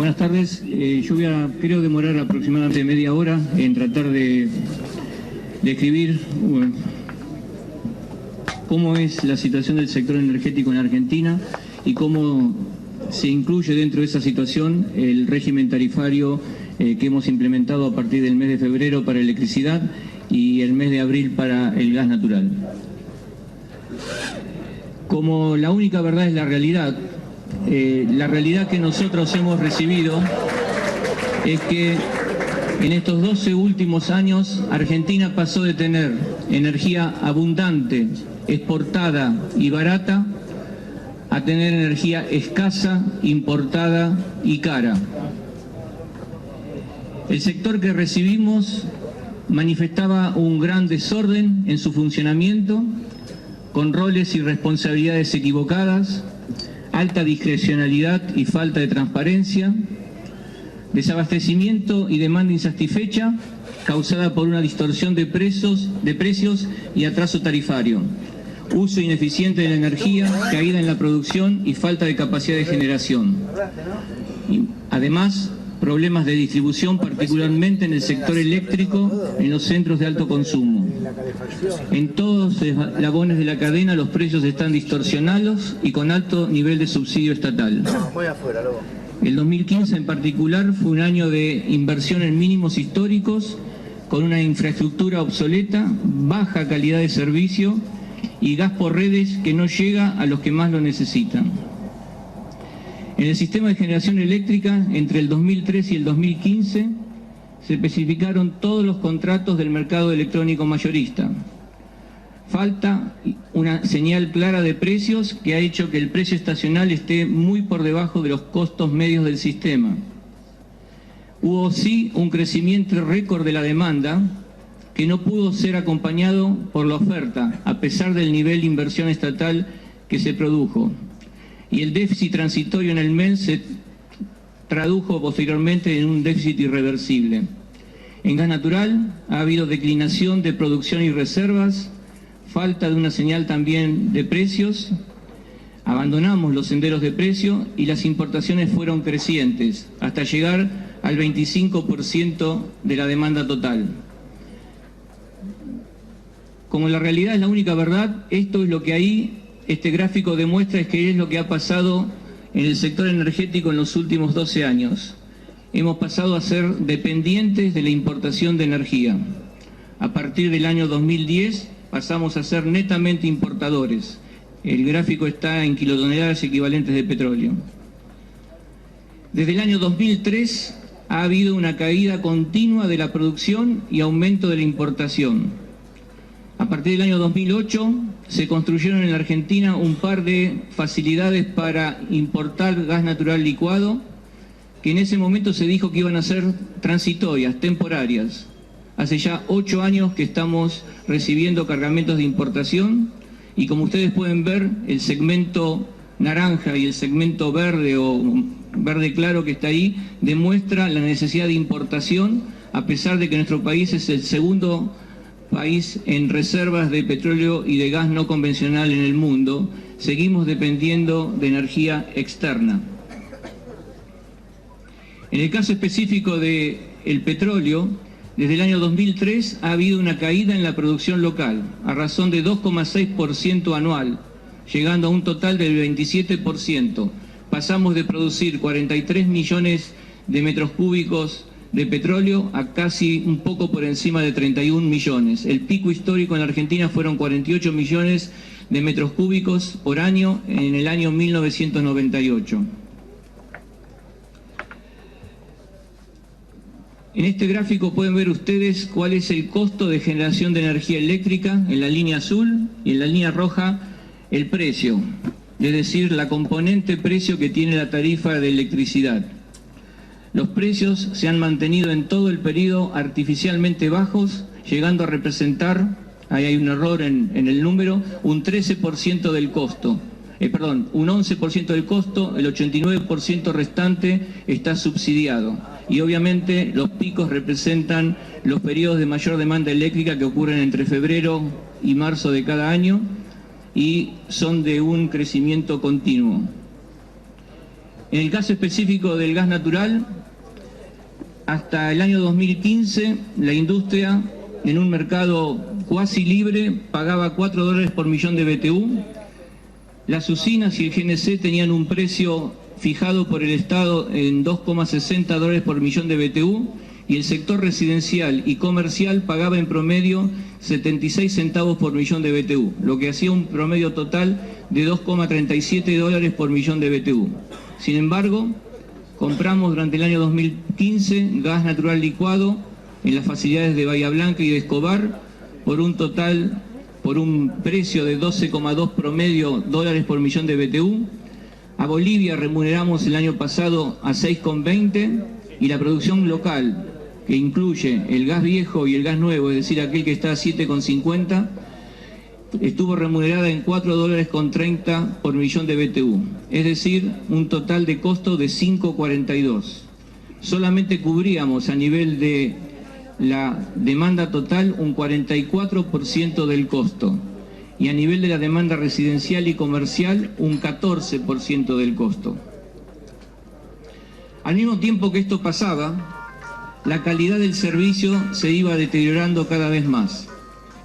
Buenas tardes. Yo creo demorar aproximadamente media hora en tratar de describir cómo es la situación del sector energético en Argentina y cómo se incluye dentro de esa situación el régimen tarifario que hemos implementado a partir del mes de febrero para electricidad y el mes de abril para el gas natural. Como la única verdad es la realidad que nosotros hemos recibido es que en estos 12 últimos años Argentina pasó de tener energía abundante, exportada y barata a tener energía escasa, importada y cara. El sector que recibimos manifestaba un gran desorden en su funcionamiento, con roles y responsabilidades equivocadas, alta discrecionalidad y falta de transparencia, desabastecimiento y demanda insatisfecha causada por una distorsión de precios y atraso tarifario, uso ineficiente de la energía, caída en la producción y falta de capacidad de generación. Y además, problemas de distribución, particularmente en el sector eléctrico, en los centros de alto consumo. En todos los eslabones de la cadena los precios están distorsionados y con alto nivel de subsidio estatal. El 2015 en particular fue un año de inversión en mínimos históricos, con una infraestructura obsoleta, baja calidad de servicio y gas por redes que no llega a los que más lo necesitan. En el sistema de generación eléctrica, entre el 2003 y el 2015, se especificaron todos los contratos del mercado electrónico mayorista. Falta una señal clara de precios que ha hecho que el precio estacional esté muy por debajo de los costos medios del sistema. Hubo sí un crecimiento récord de la demanda que no pudo ser acompañado por la oferta, a pesar del nivel de inversión estatal que se produjo. Y el déficit transitorio en el MEN se tradujo posteriormente en un déficit irreversible. En gas natural ha habido declinación de producción y reservas, falta de una señal también de precios, abandonamos los senderos de precio y las importaciones fueron crecientes, hasta llegar al 25% de la demanda total. Como la realidad es la única verdad, esto es lo que este gráfico demuestra es que es lo que ha pasado en el sector energético en los últimos 12 años. Hemos pasado a ser dependientes de la importación de energía. A partir del año 2010 pasamos a ser netamente importadores. El gráfico está en kilotoneladas equivalentes de petróleo. Desde el año 2003 ha habido una caída continua de la producción y aumento de la importación. A partir del año 2008 se construyeron en la Argentina un par de facilidades para importar gas natural licuado, que en ese momento se dijo que iban a ser transitorias, temporarias. Hace ya 8 años que estamos recibiendo cargamentos de importación y como ustedes pueden ver, el segmento naranja y el segmento verde o verde claro que está ahí demuestra la necesidad de importación, a pesar de que nuestro país es el segundo país en reservas de petróleo y de gas no convencional en el mundo. Seguimos dependiendo de energía externa. En el caso específico del petróleo, desde el año 2003 ha habido una caída en la producción local, a razón de 2,6% anual, llegando a un total del 27%. Pasamos de producir 43 millones de metros cúbicos de petróleo a casi un poco por encima de 31 millones. El pico histórico en la Argentina fueron 48 millones de metros cúbicos por año en el año 1998. En este gráfico pueden ver ustedes cuál es el costo de generación de energía eléctrica en la línea azul y en la línea roja el precio, es decir, la componente precio que tiene la tarifa de electricidad. Los precios se han mantenido en todo el periodo artificialmente bajos, llegando a representar, ahí hay un error en el número, un 13% del costo. Un 11% del costo, el 89% restante está subsidiado. Y obviamente los picos representan los periodos de mayor demanda eléctrica que ocurren entre febrero y marzo de cada año y son de un crecimiento continuo. En el caso específico del gas natural, hasta el año 2015, la industria, en un mercado cuasi libre, pagaba $4 por millón de BTU. Las usinas y el GNC tenían un precio fijado por el Estado en $2,60 por millón de BTU, y el sector residencial y comercial pagaba en promedio 76 centavos por millón de BTU, lo que hacía un promedio total de $2,37 por millón de BTU. Sin embargo, compramos durante el año 2015 gas natural licuado en las facilidades de Bahía Blanca y de Escobar por un precio de 12,2 promedio dólares por millón de BTU. A Bolivia remuneramos el año pasado a 6,20, y la producción local, que incluye el gas viejo y el gas nuevo, es decir, aquel que está a 7,50, estuvo remunerada en $4,30 por millón de BTU, es decir, un total de costo de 5,42. Solamente cubríamos a nivel de la demanda total un 44% del costo, y a nivel de la demanda residencial y comercial un 14% del costo. Al mismo tiempo que esto pasaba, la calidad del servicio se iba deteriorando cada vez más.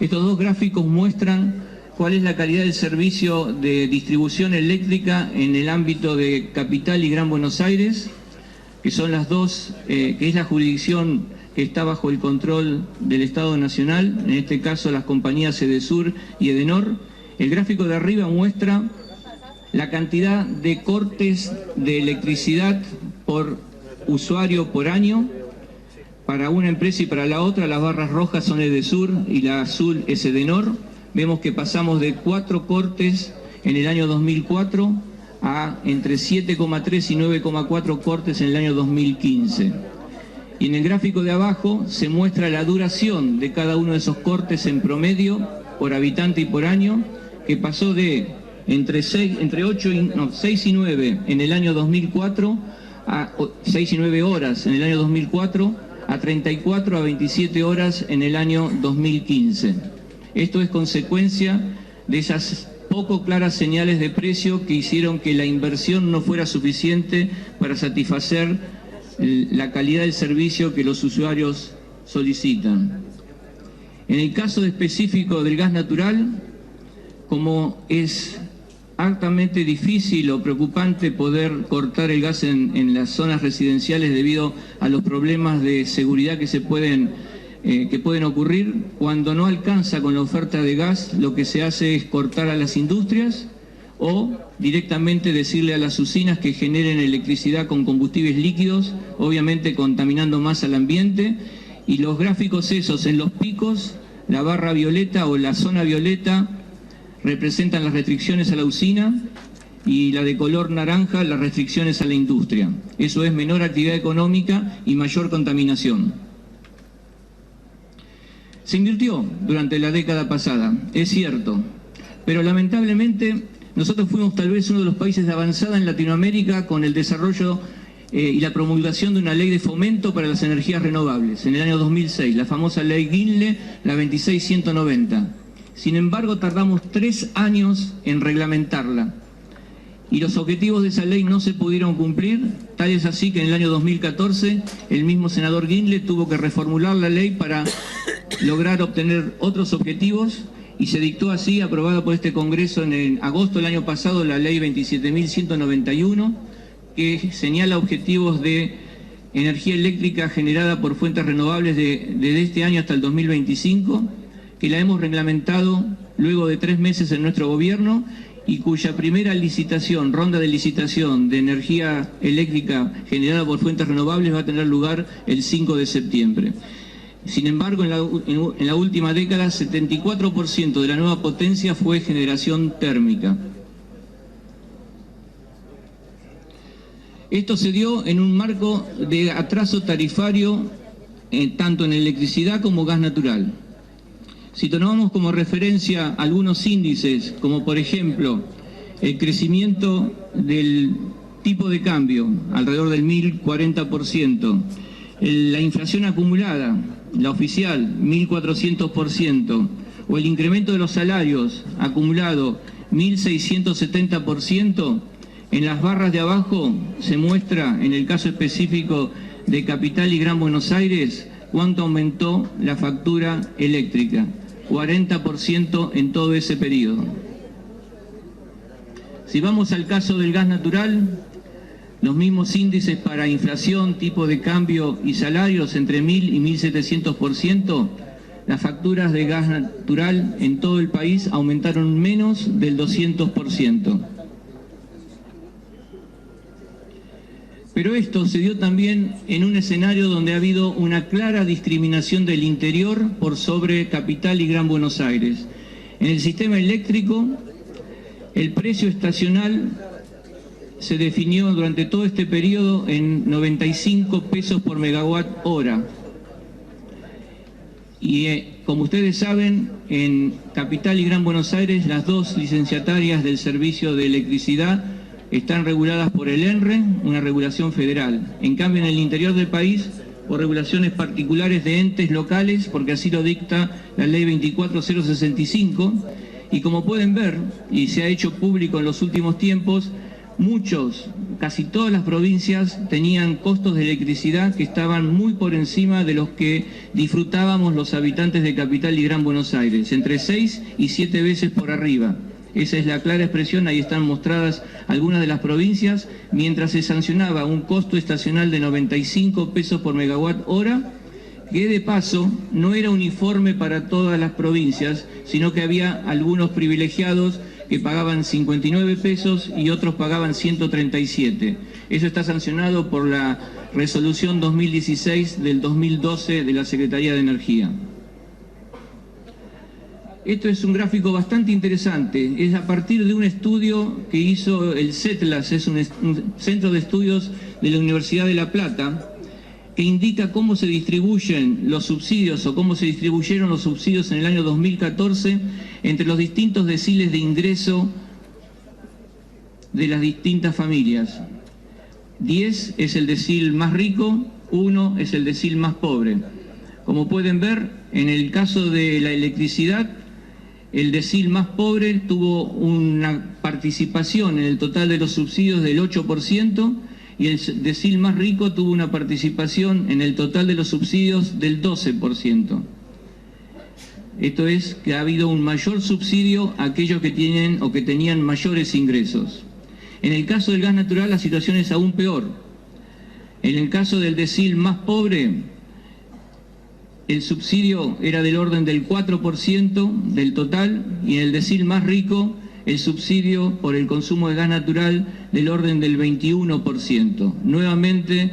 Estos dos gráficos muestran cuál es la calidad del servicio de distribución eléctrica en el ámbito de Capital y Gran Buenos Aires, que son las dos, que es la jurisdicción que está bajo el control del Estado Nacional, en este caso las compañías Edesur y Edenor. El gráfico de arriba muestra la cantidad de cortes de electricidad por usuario por año. Para una empresa y para la otra, las barras rojas son Edesur y la azul es Edenor. Vemos que pasamos de 4 cortes en el año 2004 a entre 7,3 y 9,4 cortes en el año 2015. Y en el gráfico de abajo se muestra la duración de cada uno de esos cortes en promedio por habitante y por año, que pasó de entre 6 y 9 en el año 2004 a 6 y 9 horas en el año 2004 a 34 a 27 horas en el año 2015. Esto es consecuencia de esas poco claras señales de precio que hicieron que la inversión no fuera suficiente para satisfacer la calidad del servicio que los usuarios solicitan. En el caso específico del gas natural, como es altamente difícil o preocupante poder cortar el gas en las zonas residenciales debido a los problemas de seguridad que pueden ocurrir, cuando no alcanza con la oferta de gas, lo que se hace es cortar a las industrias o directamente decirle a las usinas que generen electricidad con combustibles líquidos, obviamente contaminando más al ambiente. Y los gráficos esos en los picos, la barra violeta o la zona violeta representan las restricciones a la usina, y la de color naranja las restricciones a la industria. Eso es menor actividad económica y mayor contaminación. Se invirtió durante la década pasada, es cierto, pero lamentablemente nosotros fuimos tal vez uno de los países de avanzada en Latinoamérica con el desarrollo y la promulgación de una ley de fomento para las energías renovables en el año 2006, la famosa ley Guinle, la 26190. Sin embargo, tardamos 3 años en reglamentarla, y los objetivos de esa ley no se pudieron cumplir. Tal es así que en el año 2014 el mismo senador Guinle tuvo que reformular la ley para lograr obtener otros objetivos, y se dictó así, aprobada por este Congreso en agosto del año pasado, la ley 27.191, que señala objetivos de energía eléctrica generada por fuentes renovables desde este año hasta el 2025, que la hemos reglamentado luego de 3 meses en nuestro gobierno, y cuya primera licitación, ronda de licitación de energía eléctrica generada por fuentes renovables, va a tener lugar el 5 de septiembre. Sin embargo, en la última década, 74% de la nueva potencia fue generación térmica. Esto se dio en un marco de atraso tarifario tanto en electricidad como gas natural. Si tomamos como referencia algunos índices, como por ejemplo el crecimiento del tipo de cambio, alrededor del 1040%, la inflación acumulada, la oficial, 1400%, o el incremento de los salarios acumulado, 1670%, En las barras de abajo se muestra, en el caso específico de Capital y Gran Buenos Aires, cuánto aumentó la factura eléctrica, 40% en todo ese periodo. Si vamos al caso del gas natural, los mismos índices para inflación, tipo de cambio y salarios entre 1000 y 1700%, las facturas de gas natural en todo el país aumentaron menos del 200%. Pero esto se dio también en un escenario donde ha habido una clara discriminación del interior por sobre Capital y Gran Buenos Aires. En el sistema eléctrico, el precio estacional se definió durante todo este periodo en 95 pesos por megawatt hora. Y como ustedes saben, en Capital y Gran Buenos Aires, las dos licenciatarias del servicio de electricidad están reguladas por el ENRE, una regulación federal. En cambio, en el interior del país, por regulaciones particulares de entes locales, porque así lo dicta la ley 24065, y como pueden ver, y se ha hecho público en los últimos tiempos, casi todas las provincias tenían costos de electricidad que estaban muy por encima de los que disfrutábamos los habitantes de Capital y Gran Buenos Aires, entre 6 y 7 veces por arriba. Esa es la clara expresión, ahí están mostradas algunas de las provincias, mientras se sancionaba un costo estacional de 95 pesos por megawatt hora, que de paso no era uniforme para todas las provincias, sino que había algunos privilegiados que pagaban 59 pesos y otros pagaban 137. Eso está sancionado por la resolución 2016 del 2012 de la Secretaría de Energía. Esto es un gráfico bastante interesante, es a partir de un estudio que hizo el CETLAS, es un centro de estudios de la Universidad de La Plata, que indica cómo se distribuyen los subsidios o cómo se distribuyeron los subsidios en el año 2014 entre los distintos deciles de ingreso de las distintas familias. 10 es el decil más rico, 1 es el decil más pobre. Como pueden ver, en el caso de la electricidad, el decil más pobre tuvo una participación en el total de los subsidios del 8%, y el decil más rico tuvo una participación en el total de los subsidios del 12%. Esto es que ha habido un mayor subsidio a aquellos que tienen o que tenían mayores ingresos. En el caso del gas natural la situación es aún peor. En el caso del decil más pobre, el subsidio era del orden del 4% del total, y en el decil más rico el subsidio por el consumo de gas natural del orden del 21%. Nuevamente,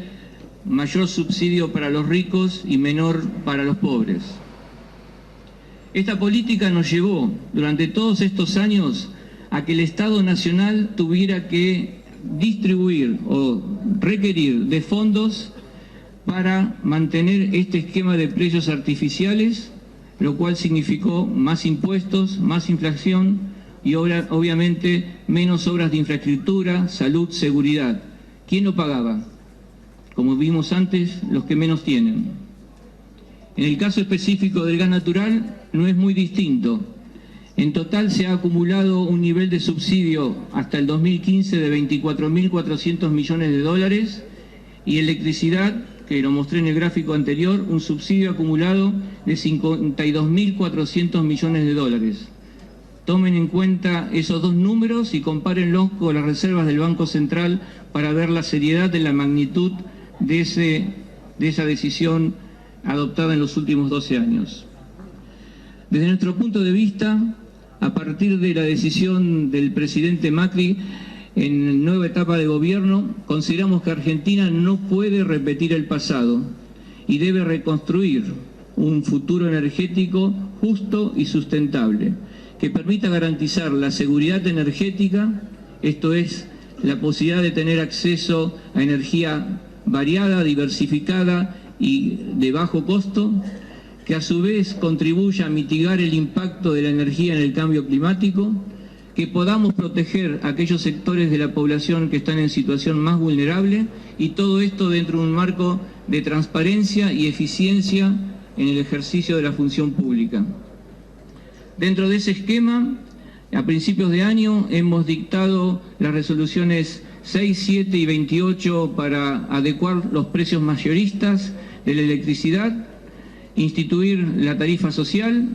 mayor subsidio para los ricos y menor para los pobres. Esta política nos llevó durante todos estos años a que el Estado Nacional tuviera que distribuir o requerir de fondos para mantener este esquema de precios artificiales, lo cual significó más impuestos, más inflación y obviamente menos obras de infraestructura, salud, seguridad. ¿Quién lo pagaba? Como vimos antes, los que menos tienen. En el caso específico del gas natural no es muy distinto. En total se ha acumulado un nivel de subsidio hasta el 2015 de 24.400 millones de dólares y electricidad, que lo mostré en el gráfico anterior, un subsidio acumulado de 52.400 millones de dólares. Tomen en cuenta esos dos números y compárenlos con las reservas del Banco Central para ver la seriedad de la magnitud de esa decisión adoptada en los últimos 12 años. Desde nuestro punto de vista, a partir de la decisión del presidente Macri en nueva etapa de gobierno, consideramos que Argentina no puede repetir el pasado y debe reconstruir un futuro energético justo y sustentable, que permita garantizar la seguridad energética, esto es, la posibilidad de tener acceso a energía variada, diversificada y de bajo costo, que a su vez contribuya a mitigar el impacto de la energía en el cambio climático, que podamos proteger a aquellos sectores de la población que están en situación más vulnerable, y todo esto dentro de un marco de transparencia y eficiencia en el ejercicio de la función pública. Dentro de ese esquema, a principios de año hemos dictado las resoluciones 6, 7 y 28 para adecuar los precios mayoristas de la electricidad, instituir la tarifa social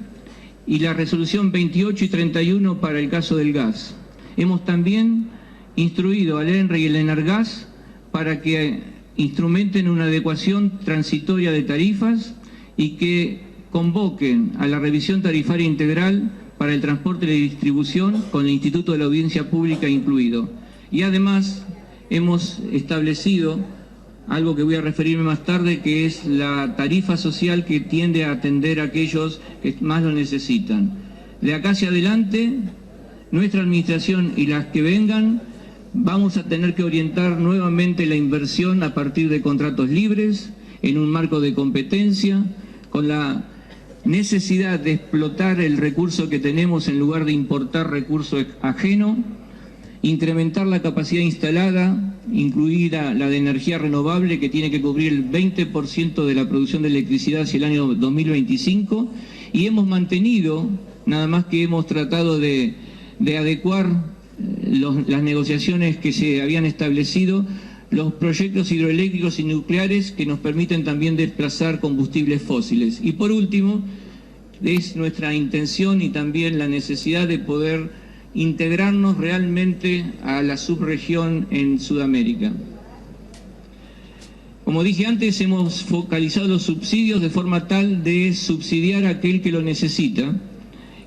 y la resolución 28 y 31 para el caso del gas. Hemos también instruido al ENRE y el ENARGAS para que instrumenten una adecuación transitoria de tarifas y que convoquen a la revisión tarifaria integral para el transporte y la distribución con el Instituto de la Audiencia Pública incluido. Y además hemos establecido algo que voy a referirme más tarde, que es la tarifa social que tiende a atender a aquellos que más lo necesitan. De acá hacia adelante, nuestra administración y las que vengan, vamos a tener que orientar nuevamente la inversión a partir de contratos libres, en un marco de competencia, con la necesidad de explotar el recurso que tenemos en lugar de importar recurso ajeno, incrementar la capacidad instalada, incluida la de energía renovable, que tiene que cubrir el 20% de la producción de electricidad hacia el año 2025, y hemos mantenido, nada más que hemos tratado de adecuar las negociaciones que se habían establecido, los proyectos hidroeléctricos y nucleares que nos permiten también desplazar combustibles fósiles. Y por último, es nuestra intención y también la necesidad de poder integrarnos realmente a la subregión en Sudamérica. Como dije antes, hemos focalizado los subsidios de forma tal de subsidiar a aquel que lo necesita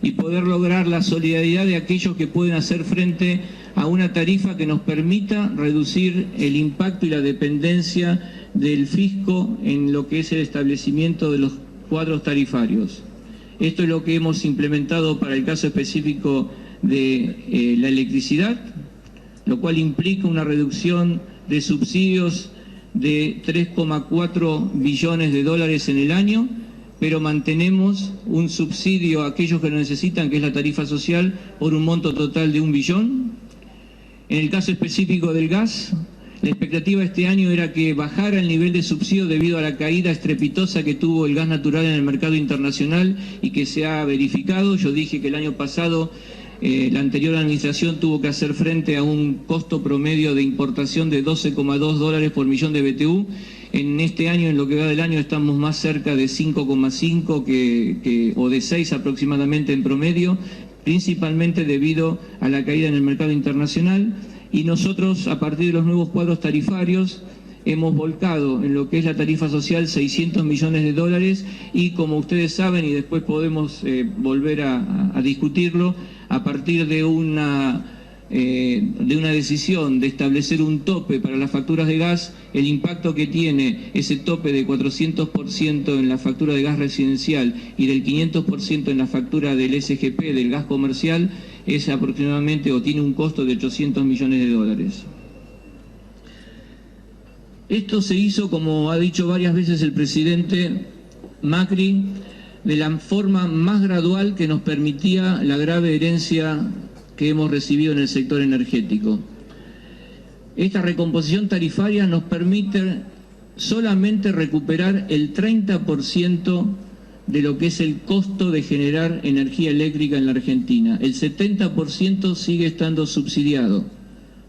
y poder lograr la solidaridad de aquellos que pueden hacer frente a una tarifa que nos permita reducir el impacto y la dependencia del fisco en lo que es el establecimiento de los cuadros tarifarios. Esto es lo que hemos implementado para el caso específico de la electricidad, lo cual implica una reducción de subsidios de 3,4 billones de dólares en el año, pero mantenemos un subsidio a aquellos que lo necesitan, que es la tarifa social, por un monto total de 1 billón. En el caso específico del gas, la expectativa este año era que bajara el nivel de subsidio debido a la caída estrepitosa que tuvo el gas natural en el mercado internacional y que se ha verificado. Yo dije que el año pasado la anterior administración tuvo que hacer frente a un costo promedio de importación de 12,2 dólares por millón de BTU. En este año, en lo que va del año, estamos más cerca de 5,5 o de 6 aproximadamente en promedio, principalmente debido a la caída en el mercado internacional. Y nosotros, a partir de los nuevos cuadros tarifarios, hemos volcado en lo que es la tarifa social 600 millones de dólares y, como ustedes saben, y después podemos volver a discutirlo, a partir de una decisión de establecer un tope para las facturas de gas, el impacto que tiene ese tope de 400% en la factura de gas residencial y del 500% en la factura del SGP, del gas comercial, es aproximadamente, o tiene un costo de 800 millones de dólares. Esto se hizo, como ha dicho varias veces el presidente Macri, de la forma más gradual que nos permitía la grave herencia que hemos recibido en el sector energético. Esta recomposición tarifaria nos permite solamente recuperar el 30% de lo que es el costo de generar energía eléctrica en la Argentina. El 70% sigue estando subsidiado.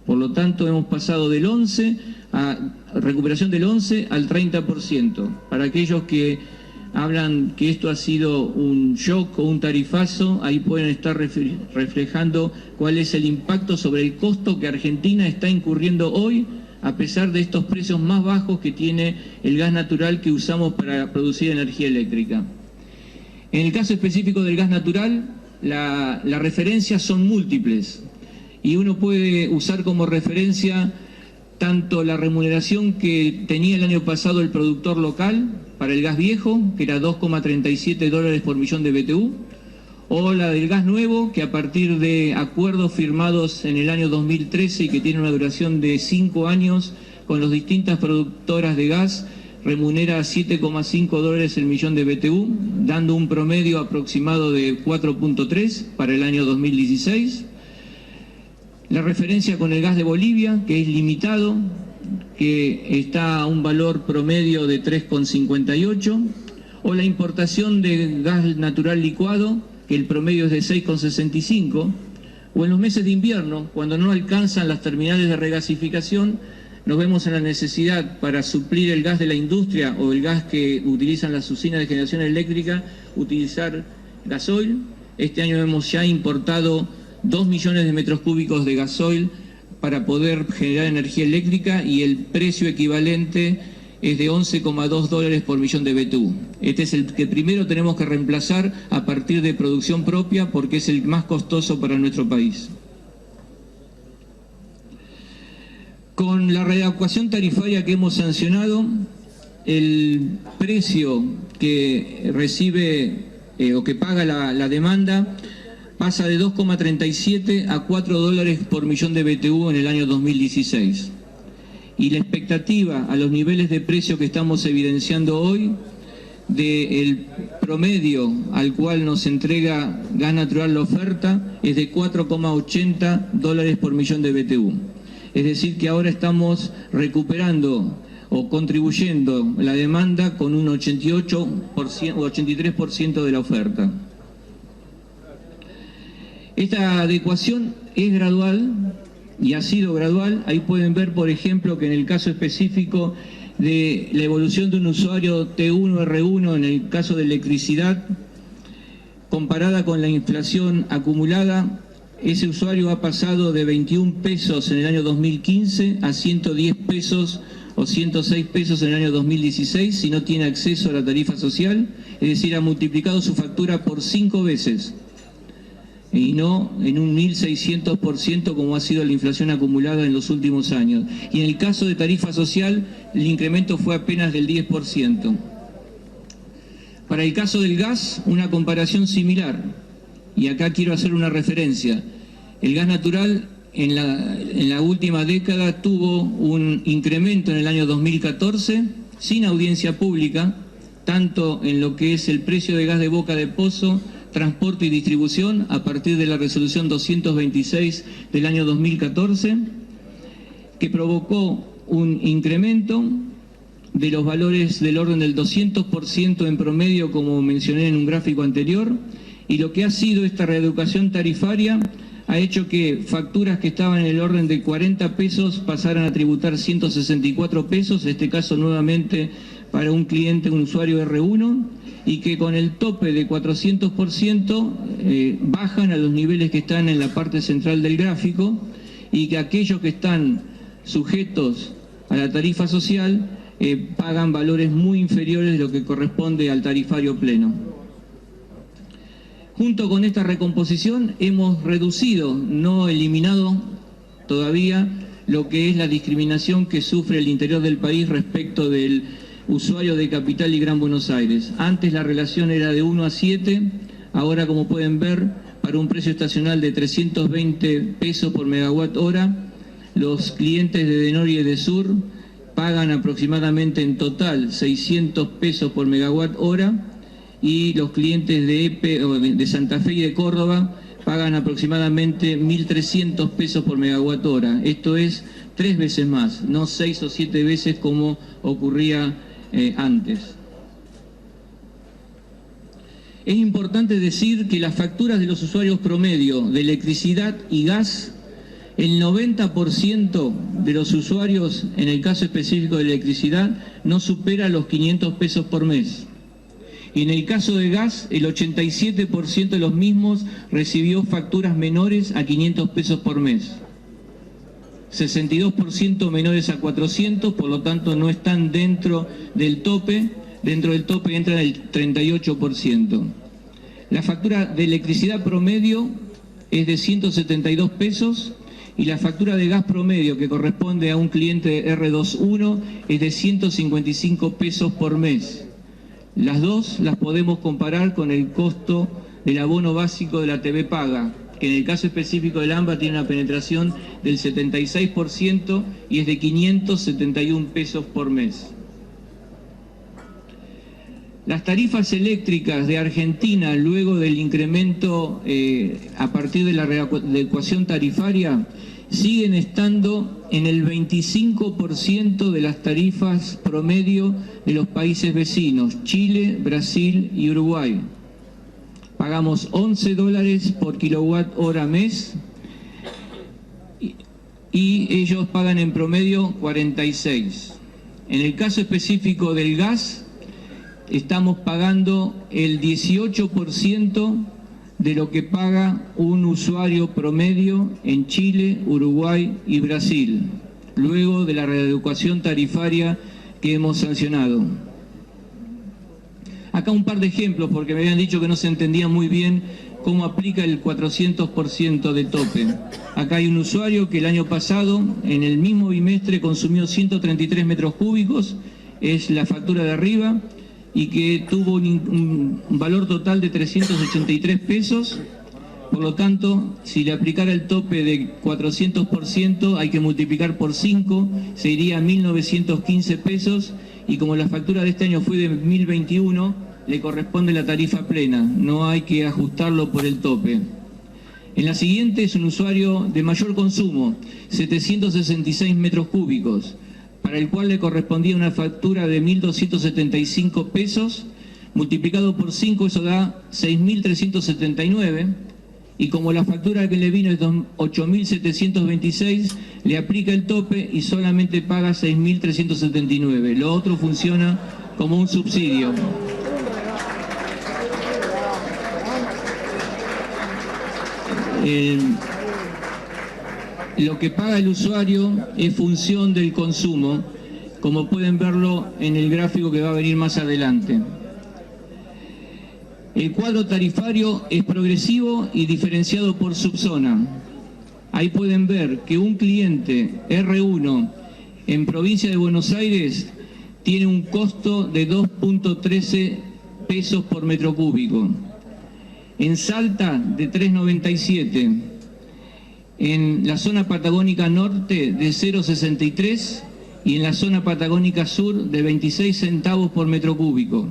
Por lo tanto, hemos pasado del 11 a recuperación del 11 al 30%. Para aquellos que hablan que esto ha sido un shock o un tarifazo, ahí pueden estar reflejando cuál es el impacto sobre el costo que Argentina está incurriendo hoy, a pesar de estos precios más bajos que tiene el gas natural que usamos para producir energía eléctrica. En el caso específico del gas natural, las referencias son múltiples y uno puede usar como referencia tanto la remuneración que tenía el año pasado el productor local para el gas viejo, que era 2,37 dólares por millón de BTU, o la del gas nuevo, que a partir de acuerdos firmados en el año 2013 y que tiene una duración de 5 años con las distintas productoras de gas, remunera 7,5 dólares el millón de BTU, dando un promedio aproximado de 4,3 para el año 2016. La referencia con el gas de Bolivia, que es limitado, que está a un valor promedio de 3,58, o la importación de gas natural licuado, que el promedio es de 6,65, O en los meses de invierno, cuando no alcanzan las terminales de regasificación, nos vemos en la necesidad para suplir el gas de la industria o el gas que utilizan las usinas de generación eléctrica, utilizar gasoil. Este año hemos ya importado 2 millones de metros cúbicos de gasoil para poder generar energía eléctrica y el precio equivalente es de $11,2 por millón de BTU. Este es el que primero tenemos que reemplazar a partir de producción propia porque es el más costoso para nuestro país. Con la readecuación tarifaria que hemos sancionado, el precio que recibe o que paga la demanda pasa de 2,37 a $4 por millón de BTU en el año 2016. Y la expectativa a los niveles de precio que estamos evidenciando hoy, del promedio al cual nos entrega gas natural la oferta, es de $4,80 por millón de BTU. Es decir, que ahora estamos recuperando o contribuyendo la demanda con un 88% o 83% de la oferta. Esta adecuación es gradual y ha sido gradual. Ahí pueden ver, por ejemplo, que en el caso específico de la evolución de un usuario T1, R1, en el caso de electricidad, comparada con la inflación acumulada, ese usuario ha pasado de 21 pesos en el año 2015 a 110 pesos o 106 pesos en el año 2016 si no tiene acceso a la tarifa social, es decir, ha multiplicado su factura por 5 veces y no en un 1.600% como ha sido la inflación acumulada en los últimos años. Y en el caso de tarifa social, el incremento fue apenas del 10%. Para el caso del gas, una comparación similar. Y acá quiero hacer una referencia. El gas natural en la última década tuvo un incremento en el año 2014, sin audiencia pública, tanto en lo que es el precio de gas de boca de pozo, transporte y distribución, a partir de la resolución 226 del año 2014, que provocó un incremento de los valores del orden del 200% en promedio, como mencioné en un gráfico anterior, y lo que ha sido esta reeducación tarifaria ha hecho que facturas que estaban en el orden de 40 pesos pasaran a tributar 164 pesos, en este caso nuevamente para un cliente, un usuario R1, y que con el tope de 400% bajan a los niveles que están en la parte central del gráfico, y que aquellos que están sujetos a la tarifa social pagan valores muy inferiores de lo que corresponde al tarifario pleno. Junto con esta recomposición hemos reducido, no eliminado todavía, lo que es la discriminación que sufre el interior del país respecto del usuario de Capital y Gran Buenos Aires. Antes la relación era de 1 a 7, ahora, como pueden ver, para un precio estacional de 320 pesos por megawatt hora, los clientes de Denor y de Sur pagan aproximadamente en total 600 pesos por megawatt hora, y los clientes de EPE, de Santa Fe y de Córdoba pagan aproximadamente 1.300 pesos por megawatt hora. Esto es 3 veces más, no 6 o 7 veces como ocurría antes. Es importante decir que las facturas de los usuarios promedio de electricidad y gas, el 90% de los usuarios, en el caso específico de electricidad, no supera los 500 pesos por mes. Y en el caso de gas, el 87% de los mismos recibió facturas menores a 500 pesos por mes. 62% menores a 400, por lo tanto no están dentro del tope. Dentro del tope entra el 38%. La factura de electricidad promedio es de 172 pesos y la factura de gas promedio, que corresponde a un cliente R21, es de 155 pesos por mes. Las dos las podemos comparar con el costo del abono básico de la TV paga, que en el caso específico del AMBA tiene una penetración del 76% y es de 571 pesos por mes. Las tarifas eléctricas de Argentina, luego del incremento a partir de la readecuación tarifaria, siguen estando en el 25% de las tarifas promedio de los países vecinos, Chile, Brasil y Uruguay. Pagamos $11 por kilowatt hora mes, y ellos pagan en promedio 46. En el caso específico del gas, estamos pagando el 18% de lo que paga un usuario promedio en Chile, Uruguay y Brasil, luego de la readecuación tarifaria que hemos sancionado. Acá un par de ejemplos, porque me habían dicho que no se entendía muy bien cómo aplica el 400% de tope. Acá hay un usuario que el año pasado, en el mismo bimestre, consumió 133 metros cúbicos, es la factura de arriba, y que tuvo un valor total de 383 pesos. Por lo tanto, si le aplicara el tope de 400%, hay que multiplicar por 5, se iría a 1.915 pesos, y como la factura de este año fue de 2021, le corresponde la tarifa plena, no hay que ajustarlo por el tope. En la siguiente es un usuario de mayor consumo, 766 metros cúbicos, para el cual le correspondía una factura de 1.275 pesos, multiplicado por 5, eso da 6.379, y como la factura que le vino es 8.726, le aplica el tope y solamente paga 6.379. Lo otro funciona como un subsidio. Lo que paga el usuario es función del consumo, como pueden verlo en el gráfico que va a venir más adelante. El cuadro tarifario es progresivo y diferenciado por subzona. Ahí pueden ver que un cliente R1 en provincia de Buenos Aires tiene un costo de 2.13 pesos por metro cúbico. En Salta de 3.97, en la zona patagónica norte de 0.63 y en la zona patagónica sur de 26 centavos por metro cúbico.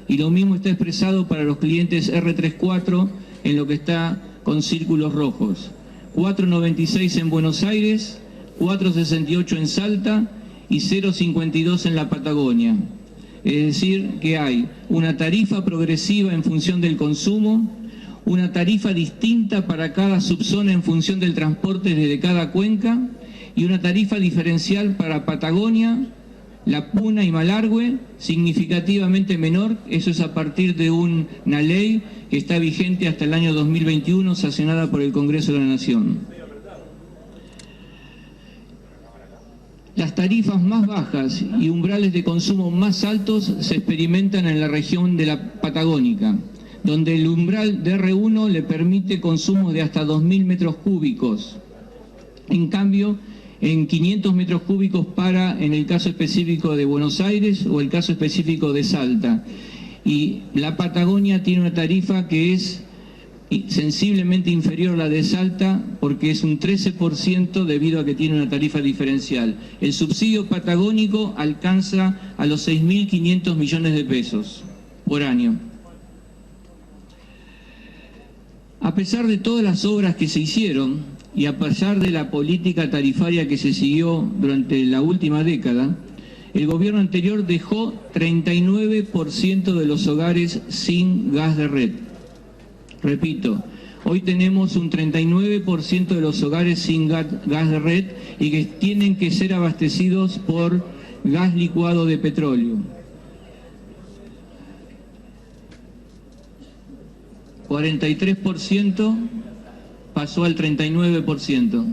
Y lo mismo está expresado para los clientes R34 en lo que está con círculos rojos. 4.96 en Buenos Aires, 4.68 en Salta y 0.52 en la Patagonia. Es decir, que hay una tarifa progresiva en función del consumo, una tarifa distinta para cada subzona en función del transporte desde cada cuenca y una tarifa diferencial para Patagonia, La Puna y Malargüe, significativamente menor. Eso es a partir de una ley que está vigente hasta el año 2021, sancionada por el Congreso de la Nación. Las tarifas más bajas y umbrales de consumo más altos se experimentan en la región de la Patagónica, donde el umbral de R1 le permite consumos de hasta 2.000 metros cúbicos. En cambio, en 500 metros cúbicos en el caso específico de Buenos Aires o el caso específico de Salta. Y la Patagonia tiene una tarifa que es sensiblemente inferior a la de Salta, porque es un 13% debido a que tiene una tarifa diferencial. El subsidio patagónico alcanza a los 6.500 millones de pesos por año. A pesar de todas las obras que se hicieron y a pesar de la política tarifaria que se siguió durante la última década, el gobierno anterior dejó 39% de los hogares sin gas de red. Repito, hoy tenemos un 39% de los hogares sin gas de red y que tienen que ser abastecidos por gas licuado de petróleo. 43% pasó al 39%.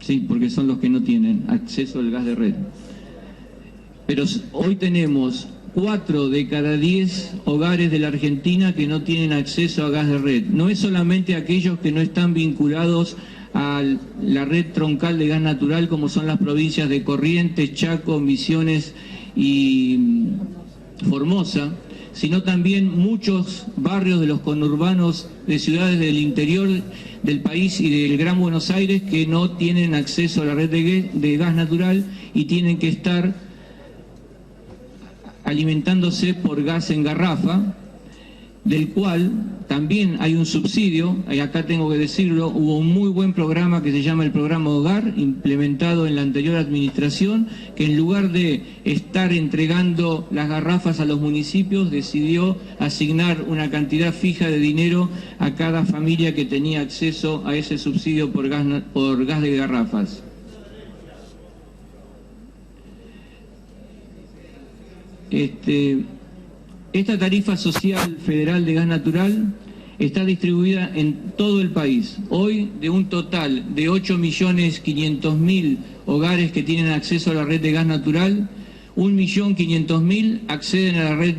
Sí, porque son los que no tienen acceso al gas de red. Pero hoy tenemos 4 de cada 10 hogares de la Argentina que no tienen acceso a gas de red. No es solamente aquellos que no están vinculados a la red troncal de gas natural, como son las provincias de Corrientes, Chaco, Misiones y Formosa, sino también muchos barrios de los conurbanos de ciudades del interior del país y del Gran Buenos Aires que no tienen acceso a la red de gas natural y tienen que estar alimentándose por gas en garrafa, del cual también hay un subsidio, y acá tengo que decirlo, hubo un muy buen programa que se llama el Programa Hogar, implementado en la anterior administración, que en lugar de estar entregando las garrafas a los municipios, decidió asignar una cantidad fija de dinero a cada familia que tenía acceso a ese subsidio por gas de garrafas. Esta tarifa social federal de gas natural está distribuida en todo el país. Hoy, de un total de 8.500.000 hogares que tienen acceso a la red de gas natural, 1.500.000 acceden a la red,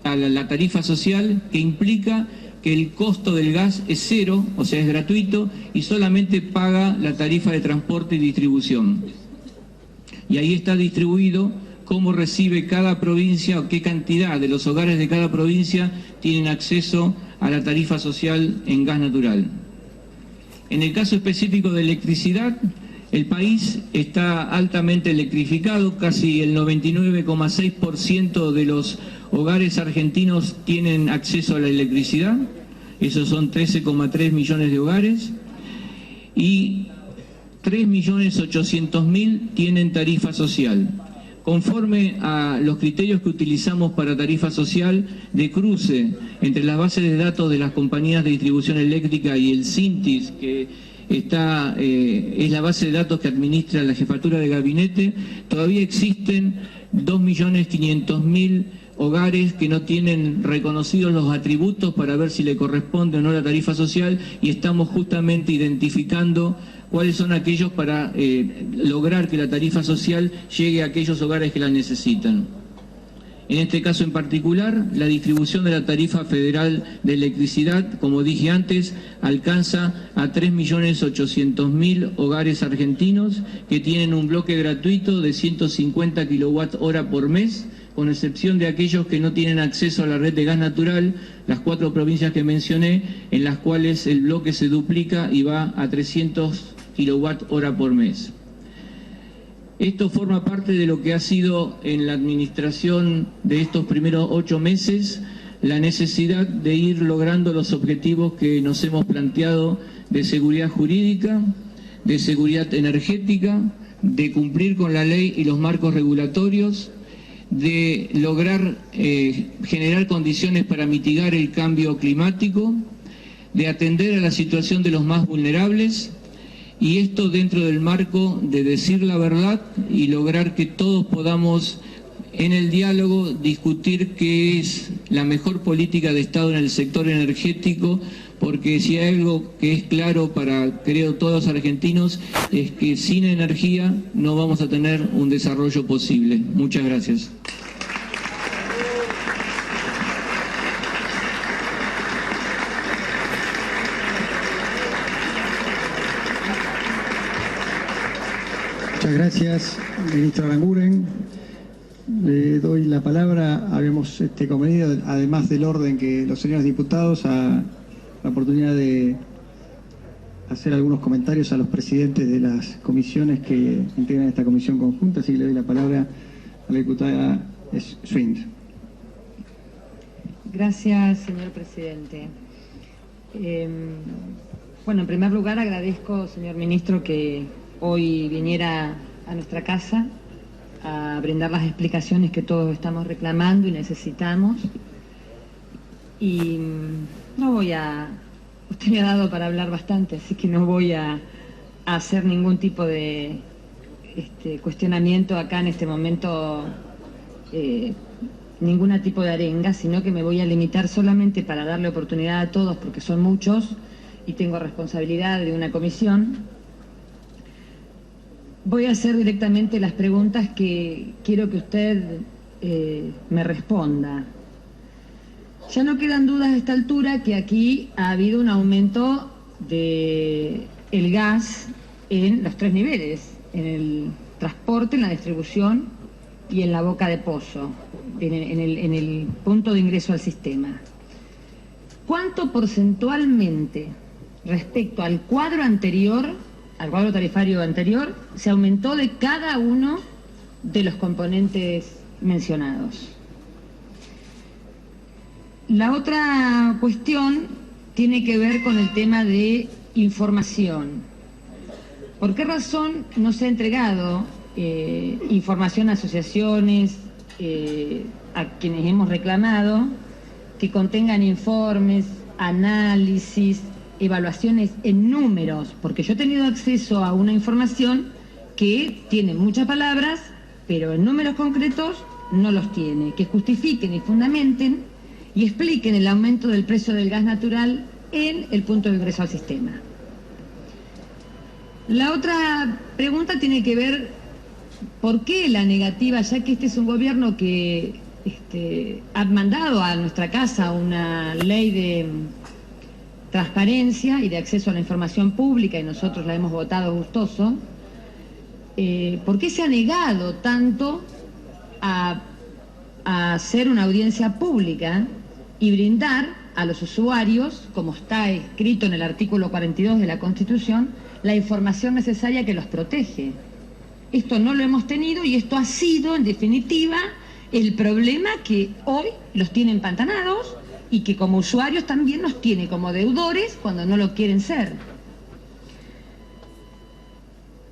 a la tarifa social, que implica que el costo del gas es cero, o sea, es gratuito, y solamente paga la tarifa de transporte y distribución. Y ahí está distribuido cómo recibe cada provincia o qué cantidad de los hogares de cada provincia tienen acceso a la tarifa social en gas natural. En el caso específico de electricidad, el país está altamente electrificado, casi el 99,6% de los hogares argentinos tienen acceso a la electricidad, esos son 13,3 millones de hogares, y 3.800.000 tienen tarifa social. Conforme a los criterios que utilizamos para tarifa social de cruce entre las bases de datos de las compañías de distribución eléctrica y el CINTIS, que es la base de datos que administra la jefatura de gabinete, todavía existen 2.500.000 hogares que no tienen reconocidos los atributos para ver si le corresponde o no la tarifa social, y estamos justamente identificando cuáles son aquellos para lograr que la tarifa social llegue a aquellos hogares que la necesitan. En este caso en particular, la distribución de la tarifa federal de electricidad, como dije antes, alcanza a 3.800.000 hogares argentinos que tienen un bloque gratuito de 150 kWh por mes, con excepción de aquellos que no tienen acceso a la red de gas natural, las 4 provincias que mencioné, en las cuales el bloque se duplica y va a 300 kWh por mes. Esto forma parte de lo que ha sido en la administración de estos primeros 8 meses, la necesidad de ir logrando los objetivos que nos hemos planteado de seguridad jurídica, de seguridad energética, de cumplir con la ley y los marcos regulatorios, de lograr generar condiciones para mitigar el cambio climático, de atender a la situación de los más vulnerables, y esto dentro del marco de decir la verdad y lograr que todos podamos en el diálogo discutir qué es la mejor política de Estado en el sector energético, porque si hay algo que es claro para, creo, todos los argentinos, es que sin energía no vamos a tener un desarrollo posible. Muchas gracias. Muchas gracias, ministro Aranguren. Le doy la palabra. Habíamos convenido, además del orden, que los señores diputados a la oportunidad de hacer algunos comentarios a los presidentes de las comisiones que integran esta comisión conjunta, así que le doy la palabra a la diputada Schwind. Gracias, señor presidente. Bueno, en primer lugar agradezco, señor ministro, que hoy viniera a nuestra casa a brindar las explicaciones que todos estamos reclamando y necesitamos. Y no voy a... Usted me ha dado para hablar bastante, así que no voy a hacer ningún tipo de cuestionamiento acá en este momento, ningún tipo de arenga, sino que me voy a limitar solamente para darle oportunidad a todos, porque son muchos y tengo responsabilidad de una comisión. Voy a hacer directamente las preguntas que quiero que usted me responda. Ya no quedan dudas a esta altura que aquí ha habido un aumento del gas en los 3 niveles, en el transporte, en la distribución y en la boca de pozo, en el punto de ingreso al sistema. ¿Cuánto porcentualmente respecto al cuadro anterior, al cuadro tarifario anterior, se aumentó de cada uno de los componentes mencionados? La otra cuestión tiene que ver con el tema de información. ¿Por qué razón no se ha entregado información a asociaciones, a quienes hemos reclamado, que contengan informes, análisis, evaluaciones en números? Porque yo he tenido acceso a una información que tiene muchas palabras, pero en números concretos no los tiene, que justifiquen y fundamenten y expliquen el aumento del precio del gas natural en el punto de ingreso al sistema. La otra pregunta tiene que ver por qué la negativa, ya que este es un gobierno que ha mandado a nuestra casa una ley de transparencia y de acceso a la información pública, y nosotros la hemos votado gustoso. ¿Por qué se ha negado tanto a hacer una audiencia pública y brindar a los usuarios, como está escrito en el artículo 42 de la Constitución, la información necesaria que los protege? Esto no lo hemos tenido y esto ha sido, en definitiva, el problema que hoy los tiene empantanados y que como usuarios también nos tiene como deudores cuando no lo quieren ser.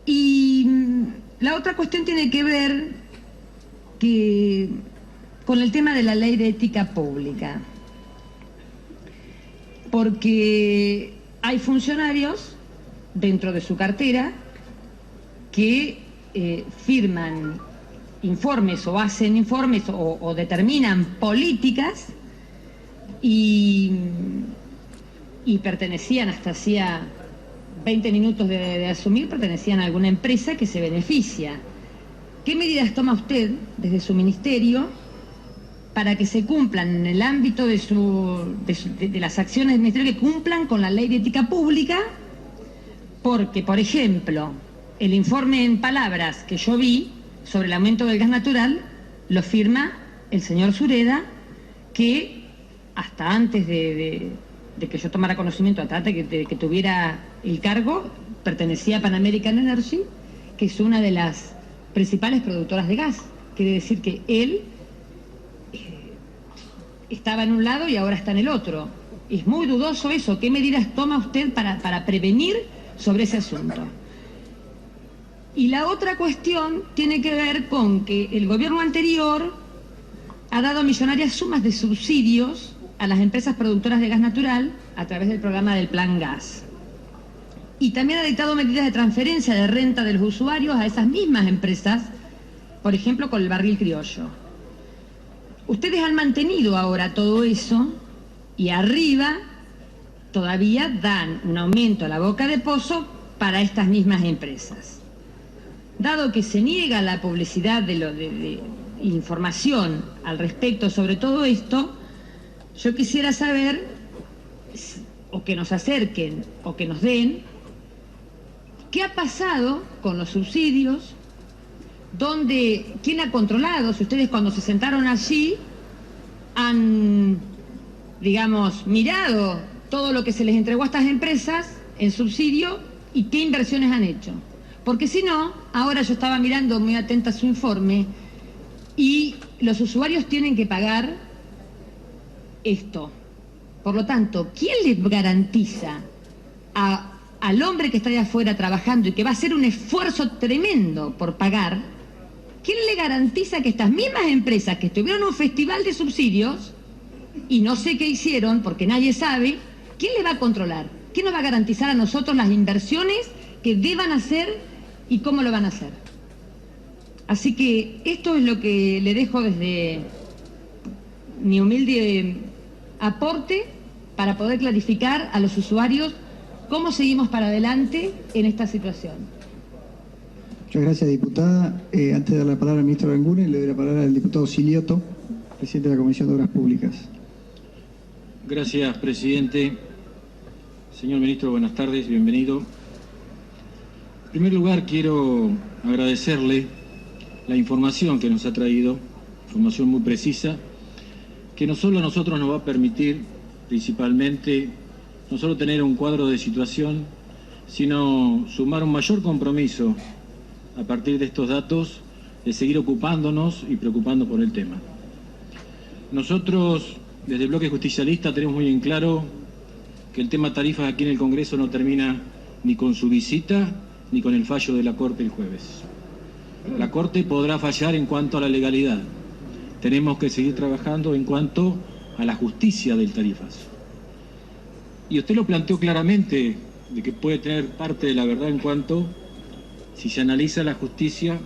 Y la otra cuestión tiene que ver con el tema de la ley de ética pública, porque hay funcionarios dentro de su cartera que firman informes o hacen informes o determinan políticas y pertenecían, hasta hacía 20 minutos de asumir, pertenecían a alguna empresa que se beneficia. ¿Qué medidas toma usted desde su ministerio para que se cumplan en el ámbito de las acciones del ministerio, que cumplan con la ley de ética pública? Porque, por ejemplo, el informe en palabras que yo vi sobre el aumento del gas natural lo firma el señor Sureda, que hasta antes de que yo tomara conocimiento, hasta antes de que tuviera el cargo, pertenecía a Pan American Energy, que es una de las principales productoras de gas. Quiere decir que él estaba en un lado y ahora está en el otro. Es muy dudoso eso. ¿Qué medidas toma usted para prevenir sobre ese asunto? Y la otra cuestión tiene que ver con que el gobierno anterior ha dado millonarias sumas de subsidios a las empresas productoras de gas natural a través del programa del Plan Gas. Y también ha dictado medidas de transferencia de renta de los usuarios a esas mismas empresas, por ejemplo, con el barril criollo. Ustedes han mantenido ahora todo eso y arriba todavía dan un aumento a la boca de pozo para estas mismas empresas. Dado que se niega la publicidad de información al respecto sobre todo esto, yo quisiera saber, o que nos acerquen, o que nos den, qué ha pasado con los subsidios, quién ha controlado, si ustedes cuando se sentaron allí han, digamos, mirado todo lo que se les entregó a estas empresas en subsidio y qué inversiones han hecho. Porque si no, ahora yo estaba mirando muy atenta su informe y los usuarios tienen que pagar esto. Por lo tanto, ¿quién les garantiza al hombre que está allá afuera trabajando y que va a hacer un esfuerzo tremendo por pagar? ¿Quién le garantiza que estas mismas empresas que estuvieron en un festival de subsidios y no sé qué hicieron porque nadie sabe, quién les va a controlar? ¿Quién nos va a garantizar a nosotros las inversiones que deban hacer y cómo lo van a hacer? Así que esto es lo que le dejo desde mi humilde aporte para poder clarificar a los usuarios cómo seguimos para adelante en esta situación. Muchas gracias, diputada. Antes de dar la palabra al ministro Aranguren, le doy la palabra al diputado Silioto, presidente de la Comisión de Obras Públicas. Gracias, presidente. Señor ministro, buenas tardes, bienvenido. En primer lugar, quiero agradecerle la información que nos ha traído, información muy precisa, que no solo a nosotros nos va a permitir, principalmente, no solo tener un cuadro de situación, sino sumar un mayor compromiso a partir de estos datos de seguir ocupándonos y preocupando por el tema. Nosotros desde el bloque justicialista tenemos muy en claro que el tema tarifas aquí en el Congreso no termina ni con su visita ni con el fallo de la Corte el jueves. La Corte podrá fallar en cuanto a la legalidad. Tenemos que seguir trabajando en cuanto a la justicia del tarifas. Y usted lo planteó claramente, de que puede tener parte de la verdad en cuanto si se analiza la justicia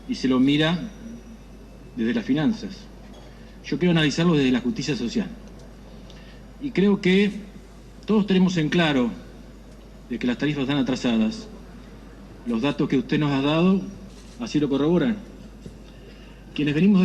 y se lo mira desde las finanzas. Yo quiero analizarlo desde la justicia social. Y creo que todos tenemos en claro de que las tarifas están atrasadas. Los datos que usted nos ha dado así lo corroboran. Quienes venimos